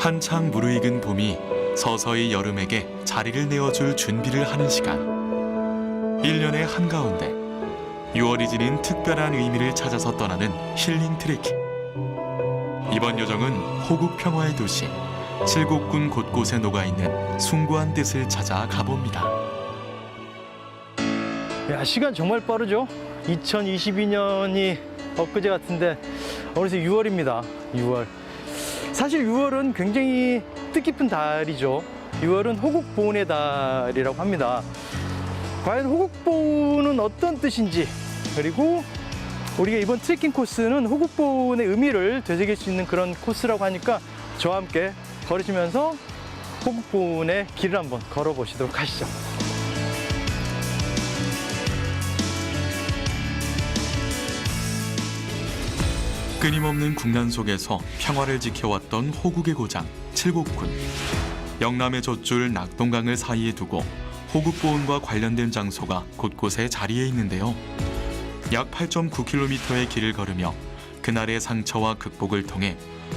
한창 무르익은 봄이 서서히 여름에게 자리를 내어줄 준비를 하는 시간. 1년의 한가운데 6월이 지닌 특별한 의미를 찾아서 떠나는 힐링 트레킹. 이번 여정은 호국 평화의 도시 칠곡군 곳곳에 녹아있는 숭고한 뜻을 찾아 가봅니다. 야, 시간 정말 빠르죠? 2022년이 엊그제 같은데 어느새 6월입니다. 6월. 사실 6월은 굉장히 뜻깊은 달이죠. 6월은 호국보훈의 달이라고 합니다. 과연 호국보훈은 어떤 뜻인지, 그리고 우리가 이번 트레킹 코스는 호국보훈의 의미를 되새길 수 있는 그런 코스라고 하니까 저와 함께 걸으시면서 호국보훈의 길을 한번 걸어보시도록 하시죠. 끊임없는 국난 속에서 평화를 지켜왔던 호국의 고장 칠곡군. 영남의 젖줄 낙동강을 사이에 두고 호국보훈과 관련된 장소가 곳곳에 자리해 있는데요. 약 8.9km의 길을 걸으며 그날의 상처와 극복을 통해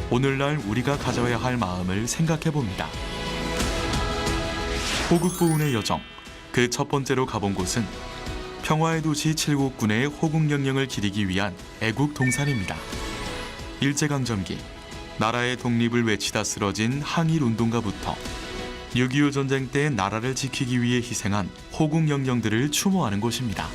오늘날 우리가 가져야 할 마음을 생각해 봅니다. 호국보훈의 여정, 그 첫 번째로 가본 곳은 평화의 도시 칠곡군의 호국영령을 기리기 위한 애국동산입니다. 일제강점기 나라의 독립을 외치다 쓰러진 항일운동가부터 6.25 전쟁 때 나라를 지키기 위해 희생한 호국영령들을 추모하는 곳입니다.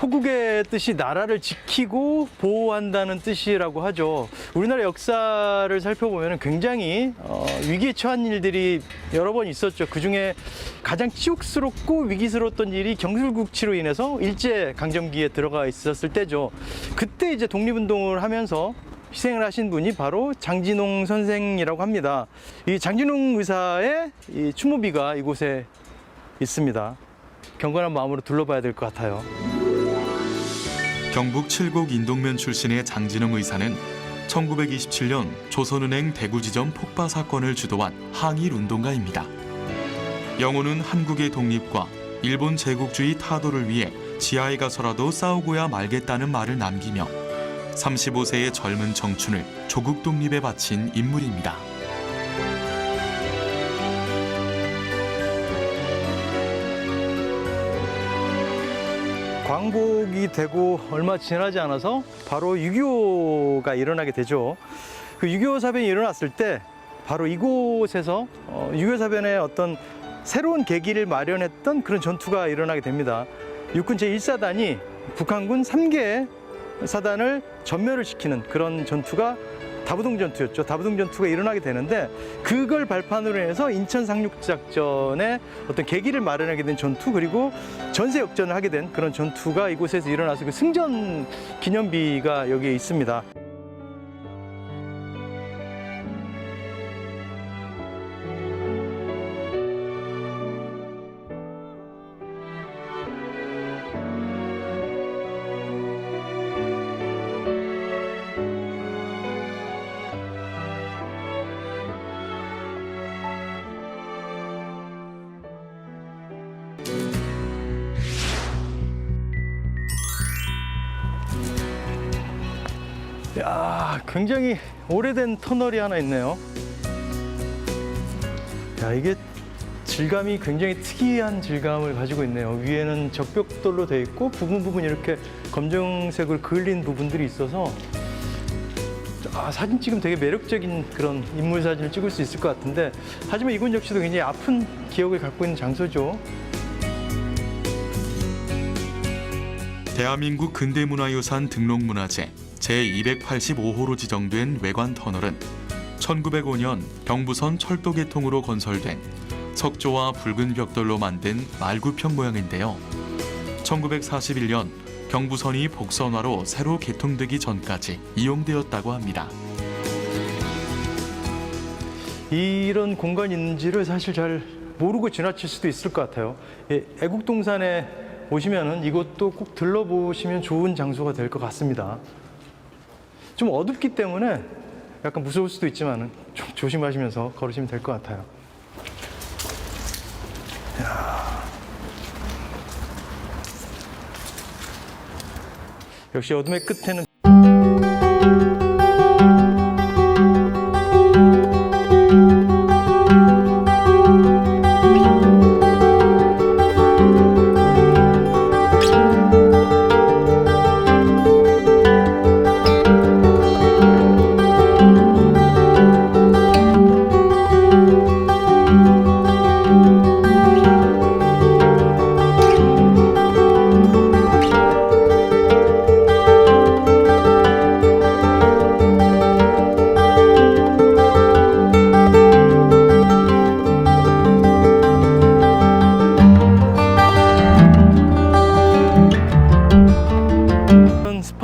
호국의 뜻이 나라를 지키고 보호한다는 뜻이라고 하죠. 우리나라 역사를 살펴보면 굉장히 위기에 처한 일들이 여러 번 있었죠. 그중에 가장 치욕스럽고 위기스러웠던 일이 경술국치로 인해서 일제강점기에 들어가 있었을 때죠. 그때 이제 독립운동을 하면서 희생을 하신 분이 바로 장진홍 선생이라고 합니다. 이 장진홍 의사의 이 추모비가 이곳에 있습니다. 경건한 마음으로 둘러봐야 될 것 같아요. 경북 칠곡 인동면 출신의 장진홍 의사는 1927년 조선은행 대구지점 폭파 사건을 주도한 항일운동가입니다. 영호는 한국의 독립과 일본 제국주의 타도를 위해 지하에 가서라도 싸우고야 말겠다는 말을 남기며 35세의 젊은 청춘을 조국 독립에 바친 인물입니다. 광복이 되고 얼마 지나지 않아서 바로 6.25가 일어나게 되죠. 그 6.25 사변이 일어났을 때 바로 이곳에서 6.25 사변의 어떤 새로운 계기를 마련했던 그런 전투가 일어나게 됩니다. 육군 제1사단이 북한군 3개 사단을 전멸을 시키는 그런 전투가 다부동 전투였죠. 다부동 전투가 일어나게 되는데 그걸 발판으로 해서 인천 상륙작전의 어떤 계기를 마련하게 된 전투, 그리고 전세 역전을 하게 된 그런 전투가 이곳에서 일어나서 그 승전 기념비가 여기에 있습니다. 야, 굉장히 오래된 터널이 하나 있네요. 야, 이게 질감이 굉장히 특이한 질감을 가지고 있네요. 위에는 적벽돌로 되어 있고 부분 이렇게 검정색을 그을린 부분들이 있어서 사진 찍으면 되게 매력적인 그런 인물 사진을 찍을 수 있을 것 같은데, 하지만 이곳 역시도 굉장히 아픈 기억을 갖고 있는 장소죠. 대한민국 근대문화유산 등록문화재 제285호로 지정된 외관 터널은 1905년 경부선 철도 개통으로 건설된 석조와 붉은 벽돌로 만든 말구평 모양인데요. 1941년 경부선이 복선화로 새로 개통되기 전까지 이용되었다고 합니다. 이런 공간이 있는지를 사실 잘 모르고 지나칠 수도 있을 것 같아요. 애국동산에 오시면은 이곳도 꼭 들러보시면 좋은 장소가 될 것 같습니다. 좀 어둡기 때문에 약간 무서울 수도 있지만 좀 조심하시면서 걸으시면 될 것 같아요. 역시 어둠의 끝에는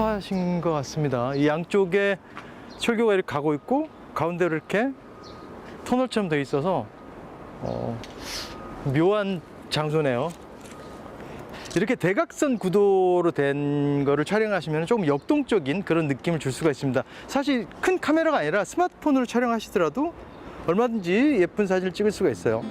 섭섭하신 것 같습니다. 이 양쪽에 철교가 이렇게 가고 있고 가운데로 이렇게 터널처럼 되어 있어서 묘한 장소네요. 이렇게 대각선 구도로 된 거를 촬영하시면 조금 역동적인 그런 느낌을 줄 수가 있습니다. 사실 큰 카메라가 아니라 스마트폰으로 촬영하시더라도 얼마든지 예쁜 사진을 찍을 수가 있어요.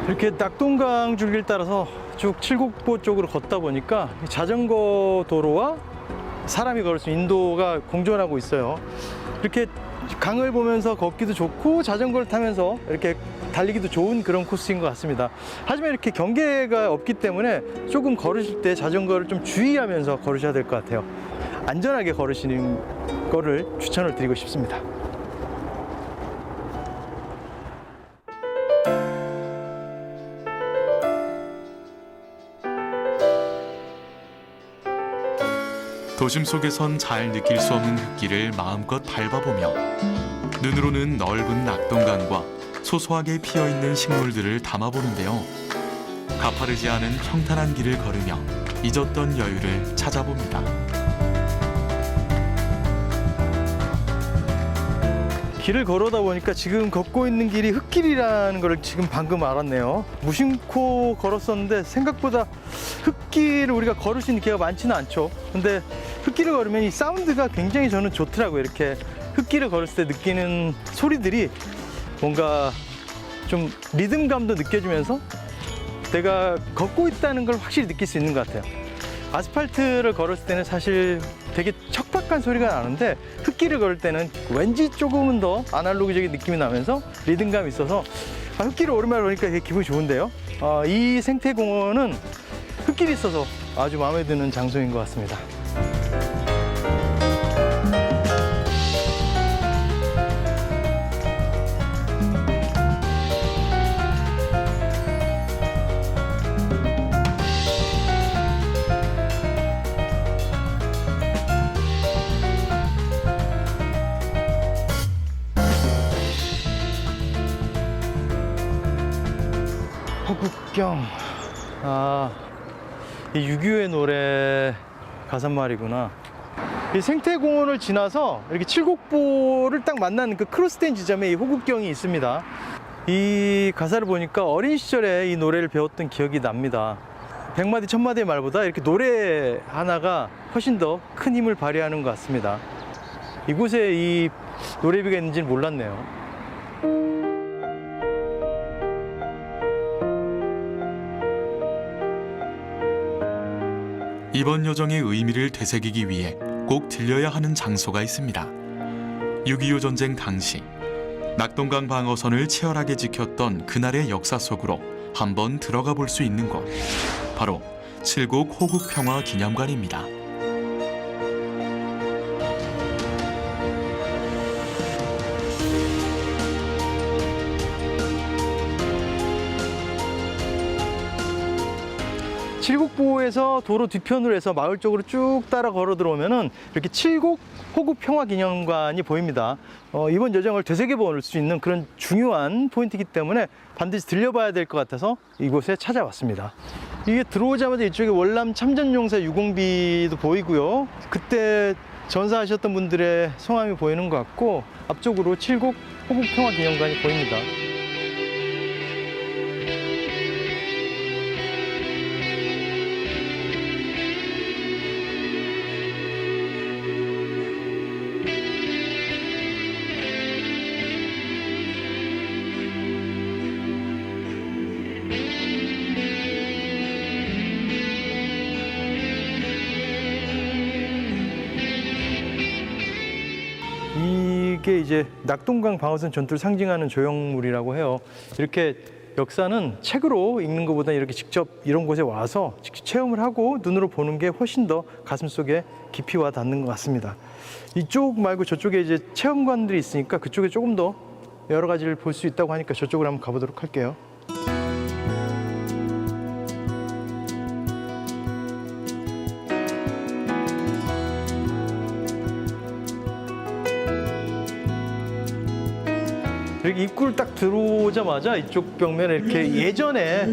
이렇게 낙동강 줄기를 따라서 쭉 칠곡보 쪽으로 걷다 보니까 자전거 도로와 사람이 걸을 수 있는 인도가 공존하고 있어요. 이렇게 강을 보면서 걷기도 좋고 자전거를 타면서 이렇게 달리기도 좋은 그런 코스인 것 같습니다. 하지만 이렇게 경계가 없기 때문에 조금 걸으실 때 자전거를 좀 주의하면서 걸으셔야 될 것 같아요. 안전하게 걸으시는 거를 추천을 드리고 싶습니다. 도심 속에선 잘 느낄 수 없는 흙길을 마음껏 밟아보며 눈으로는 넓은 낙동강과 소소하게 피어있는 식물들을 담아보는데요. 가파르지 않은 평탄한 길을 걸으며 잊었던 여유를 찾아봅니다. 길을 걸어다 보니까 지금 걷고 있는 길이 흙길이라는 걸 지금 방금 알았네요. 무심코 걸었었는데 생각보다 흙길을 우리가 걸을 수 있는 기회가 많지는 않죠. 근데 흙길을 걸으면 이 사운드가 굉장히 저는 좋더라고요. 이렇게 흙길을 걸었을 때 느끼는 소리들이 뭔가 좀 리듬감도 느껴지면서 내가 걷고 있다는 걸 확실히 느낄 수 있는 것 같아요. 아스팔트를 걸었을 때는 사실 되게 척박한 소리가 나는데 흙길을 걸을 때는 왠지 조금은 더 아날로그적인 느낌이 나면서 리듬감이 있어서 흙길을 오랜만에 걸으니까 되게 기분이 좋은데요. 이 생태공원은 흙길이 있어서 아주 마음에 드는 장소인 것 같습니다. 호국경. 이 6.25의 노래 가사말이구나. 이 생태공원을 지나서 이렇게 칠곡보를 딱 만나는 그 크로스된 지점에 이 호국경이 있습니다. 이 가사를 보니까 어린 시절에 이 노래를 배웠던 기억이 납니다. 100마디 1000마디의 말보다 이렇게 노래 하나가 훨씬 더 큰 힘을 발휘하는 것 같습니다. 이곳에 이 노래비가 있는지는 몰랐네요. 이번 여정의 의미를 되새기기 위해 꼭 들려야 하는 장소가 있습니다. 6.25 전쟁 당시 낙동강 방어선을 치열하게 지켰던 그날의 역사 속으로 한번 들어가 볼 수 있는 곳, 바로 칠곡 호국평화기념관입니다. 칠곡보에서 도로 뒤편으로 해서 마을 쪽으로 쭉 따라 걸어 들어오면은 이렇게 칠곡 호국평화기념관이 보입니다. 이번 여정을 되새겨 볼 수 있는 그런 중요한 포인트이기 때문에 반드시 들려봐야 될 것 같아서 이곳에 찾아왔습니다. 이게 들어오자마자 이쪽에 월남 참전용사 유공비도 보이고요. 그때 전사하셨던 분들의 성함이 보이는 것 같고 앞쪽으로 칠곡 호국평화기념관이 보입니다. 이게 이제 낙동강 방어선 전투를 상징하는 조형물이라고 해요. 이렇게 역사는 책으로 읽는 것보다 이렇게 직접 이런 곳에 와서 직접 체험을 하고 눈으로 보는 게 훨씬 더 가슴속에 깊이 와 닿는 것 같습니다. 이쪽 말고 저쪽에 이제 체험관들이 있으니까 그쪽에 조금 더 여러 가지를 볼 수 있다고 하니까 저쪽으로 한번 가보도록 할게요. 여기 입구를 딱 들어오자마자 이쪽 벽면에 이렇게 예전에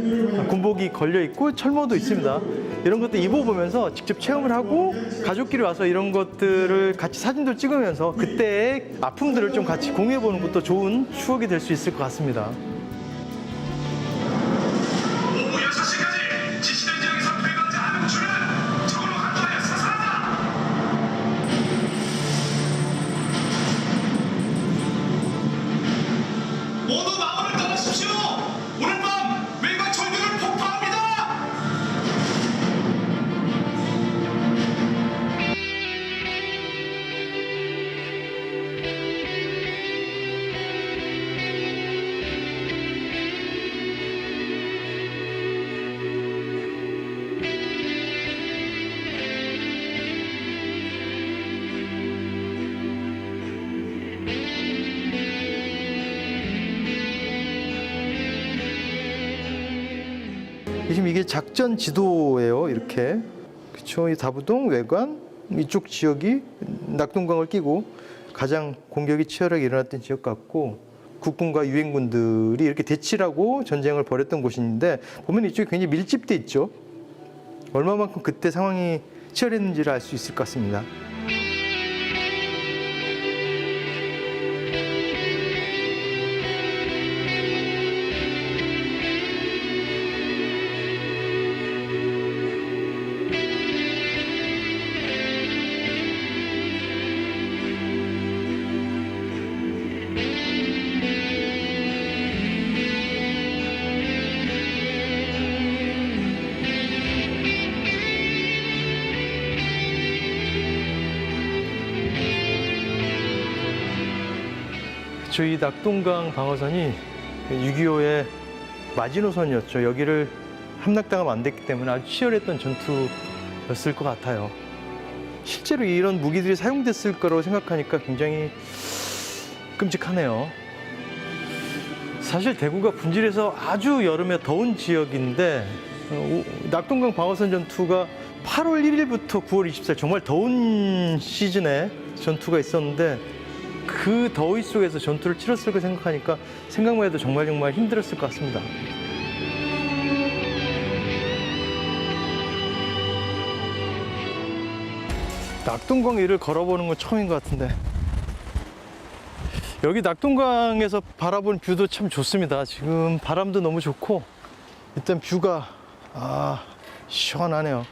군복이 걸려 있고 철모도 있습니다. 이런 것들 입어보면서 직접 체험을 하고 가족끼리 와서 이런 것들을 같이 사진도 찍으면서 그때의 아픔들을 좀 같이 공유해보는 것도 좋은 추억이 될 수 있을 것 같습니다. 오후 6시까지 지시된 지역에서 폐광자 한 구출은 적으로 확보하여 사살한다. 모두 마을을 떠나십시오. 오늘 밤 외곽 절벽을 폭파합니다. 지금 이게 작전 지도예요. 이렇게 그렇죠. 이 다부동 외관 이쪽 지역이 낙동강을 끼고 가장 공격이 치열하게 일어났던 지역 같고 국군과 유엔군들이 이렇게 대치하고 전쟁을 벌였던 곳인데 보면 이쪽이 굉장히 밀집돼 있죠. 얼마만큼 그때 상황이 치열했는지를 알 수 있을 것 같습니다. 저희 낙동강 방어선이 6.25의 마지노선이었죠. 여기를 함락당하면 안 됐기 때문에 아주 치열했던 전투였을 것 같아요. 실제로 이런 무기들이 사용됐을 거라고 생각하니까 굉장히 끔찍하네요. 사실 대구가 분질에서 아주 여름에 더운 지역인데 낙동강 방어선 전투가 8월 1일부터 9월 24일 정말 더운 시즌에 전투가 있었는데 그 더위 속에서 전투를 치렀을 거 생각하니까 생각만 해도 정말 힘들었을 것 같습니다. 낙동강 위를 걸어보는 건 처음인 것 같은데 여기 낙동강에서 바라본 뷰도 참 좋습니다. 지금 바람도 너무 좋고 일단 뷰가 시원하네요.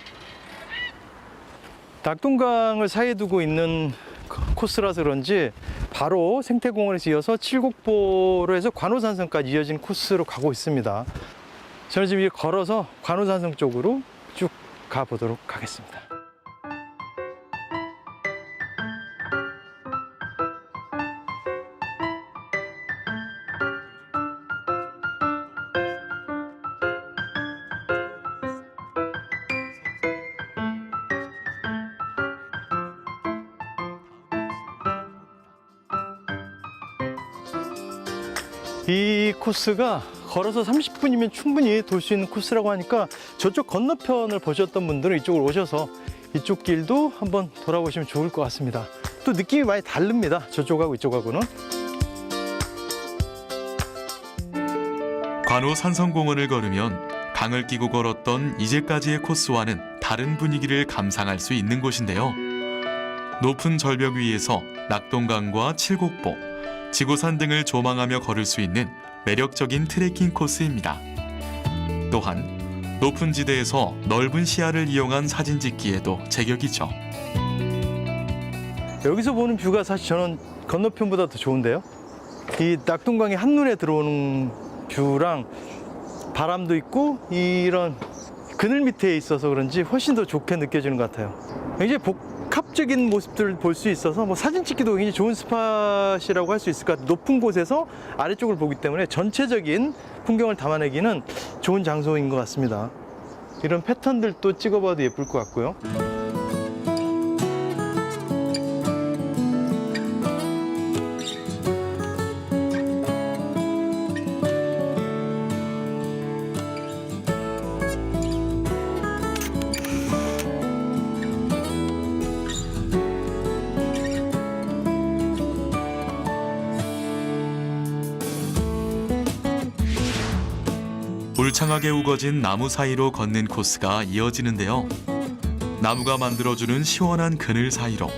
낙동강을 사이에 두고 있는 코스라서 그런지 바로 생태공원에서 이어서 칠곡보로 해서 관우산성까지 이어진 코스로 가고 있습니다. 저는 지금 걸어서 관우산성 쪽으로 쭉 가보도록 하겠습니다. 이 코스가 걸어서 30분이면 충분히 돌 수 있는 코스라고 하니까 저쪽 건너편을 보셨던 분들은 이쪽으로 오셔서 이쪽 길도 한번 돌아보시면 좋을 것 같습니다. 또 느낌이 많이 다릅니다. 저쪽하고 이쪽하고는. 관우 산성공원을 걸으면 강을 끼고 걸었던 이제까지의 코스와는 다른 분위기를 감상할 수 있는 곳인데요. 높은 절벽 위에서 낙동강과 칠곡보, 지구산 등을 조망하며 걸을 수 있는 매력적인 트레킹 코스입니다. 또한 높은 지대에서 넓은 시야를 이용한 사진 찍기에도 제격이죠. 여기서 보는 뷰가 사실 저는 건너편보다 더 좋은데요. 이 낙동강이 한눈에 들어오는 뷰랑 바람도 있고 이런 그늘 밑에 있어서 그런지 훨씬 더 좋게 느껴지는 것 같아요. 굉장히 복합적인 모습들을 볼 수 있어서 뭐 사진 찍기도 굉장히 좋은 스팟이라고 할 수 있을 것 같아요. 높은 곳에서 아래쪽을 보기 때문에 전체적인 풍경을 담아내기는 좋은 장소인 것 같습니다. 이런 패턴들도 찍어봐도 예쁠 것 같고요. 울창하게 우거진 나무 사이로 걷는 코스가 이어지는데요. 나무가 만들어주는 시원한 그늘 사이로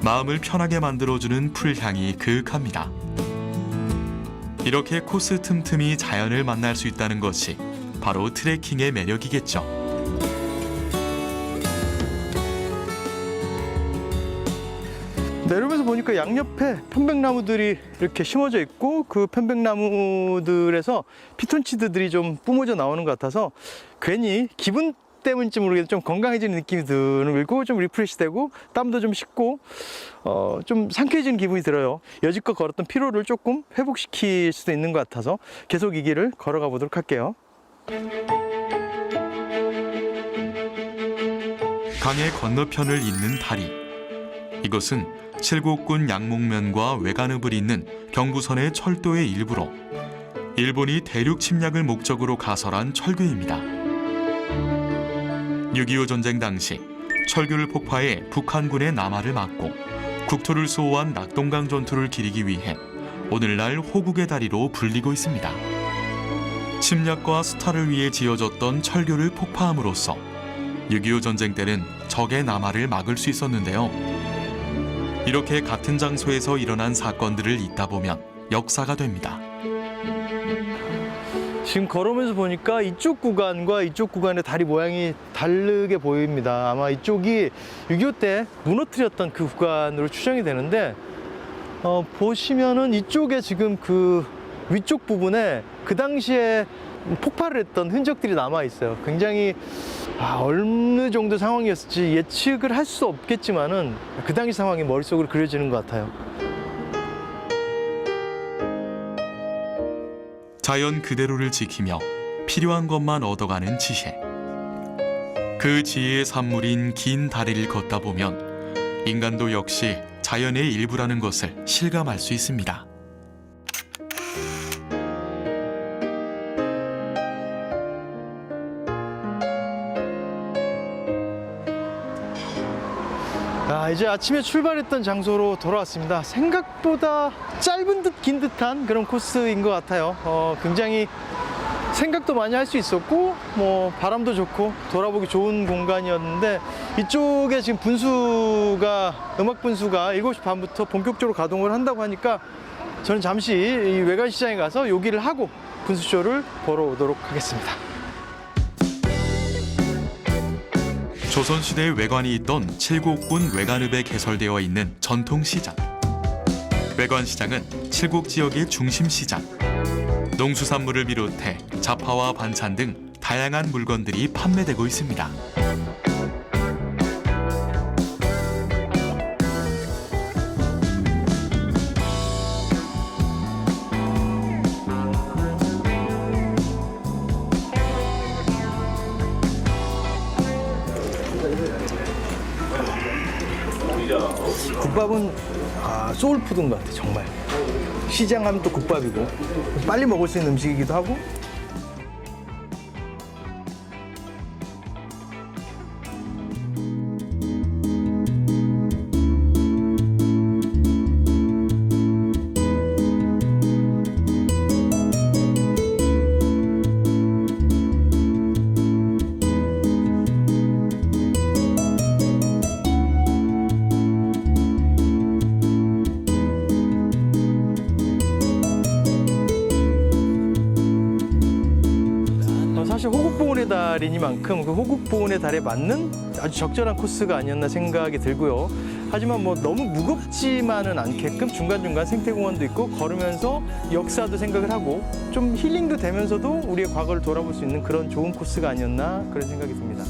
마음을 편하게 만들어주는 풀향이 그윽합니다. 이렇게 코스 틈틈이 자연을 만날 수 있다는 것이 바로 트레킹의 매력이겠죠. 내려오면서 보니까 양옆에 편백나무들이 이렇게 심어져 있고 그 편백나무들에서 피톤치드들이 좀 뿜어져 나오는 것 같아서 괜히 기분 때문인지 모르겠는데 좀 건강해지는 느낌이 들고 좀 리프레시되고 땀도 좀 식고 좀 상쾌해지는 기분이 들어요. 여지껏 걸었던 피로를 조금 회복시킬 수도 있는 것 같아서 계속 이 길을 걸어가 보도록 할게요. 강의 건너편을 잇는 다리. 이것은 칠곡군 양목면과 외관읍을 잇는 경부선의 철도의 일부로 일본이 대륙 침략을 목적으로 가설한 철교입니다. 6.25 전쟁 당시 철교를 폭파해 북한군의 남하를 막고 국토를 수호한 낙동강 전투를 기리기 위해 오늘날 호국의 다리로 불리고 있습니다. 침략과 수탈을 위해 지어졌던 철교를 폭파함으로써 6.25 전쟁 때는 적의 남하를 막을 수 있었는데요. 이렇게 같은 장소에서 일어난 사건들을 잇다 보면 역사가 됩니다. 지금 걸으면서 보니까 이쪽 구간과 이쪽 구간의 다리 모양이 다르게 보입니다. 아마 이쪽이 6.25 때 무너뜨렸던 그 구간으로 추정이 되는데 보시면은 이쪽에 지금 그 위쪽 부분에 그 당시에 폭발을 했던 흔적들이 남아 있어요. 굉장히 어느 정도 상황이었을지 예측을 할 수 없겠지만은 그 당시 상황이 머릿속으로 그려지는 것 같아요. 자연 그대로를 지키며 필요한 것만 얻어가는 지혜. 그 지혜의 산물인 긴 다리를 걷다 보면 인간도 역시 자연의 일부라는 것을 실감할 수 있습니다. 이제 아침에 출발했던 장소로 돌아왔습니다. 생각보다 짧은 듯 긴 듯한 그런 코스인 것 같아요. 굉장히 생각도 많이 할 수 있었고 바람도 좋고 돌아보기 좋은 공간이었는데 이쪽에 지금 음악 분수가 7시 반부터 본격적으로 가동을 한다고 하니까 저는 잠시 이 외관시장에 가서 요기를 하고 분수쇼를 보러 오도록 하겠습니다. 조선시대 외관이 있던 칠곡군 외관읍에 개설되어 있는 전통시장. 외관시장은 칠곡 지역의 중심시장. 농수산물을 비롯해 잡화와 반찬 등 다양한 물건들이 판매되고 있습니다. 국밥은 소울푸드인 것 같아. 정말 시장 하면 또 국밥이고 빨리 먹을 수 있는 음식이기도 하고. 사실 호국보훈의 달이니만큼 그 호국보훈의 달에 맞는 아주 적절한 코스가 아니었나 생각이 들고요. 하지만 너무 무겁지만은 않게끔 중간중간 생태공원도 있고 걸으면서 역사도 생각을 하고 좀 힐링도 되면서도 우리의 과거를 돌아볼 수 있는 그런 좋은 코스가 아니었나 그런 생각이 듭니다.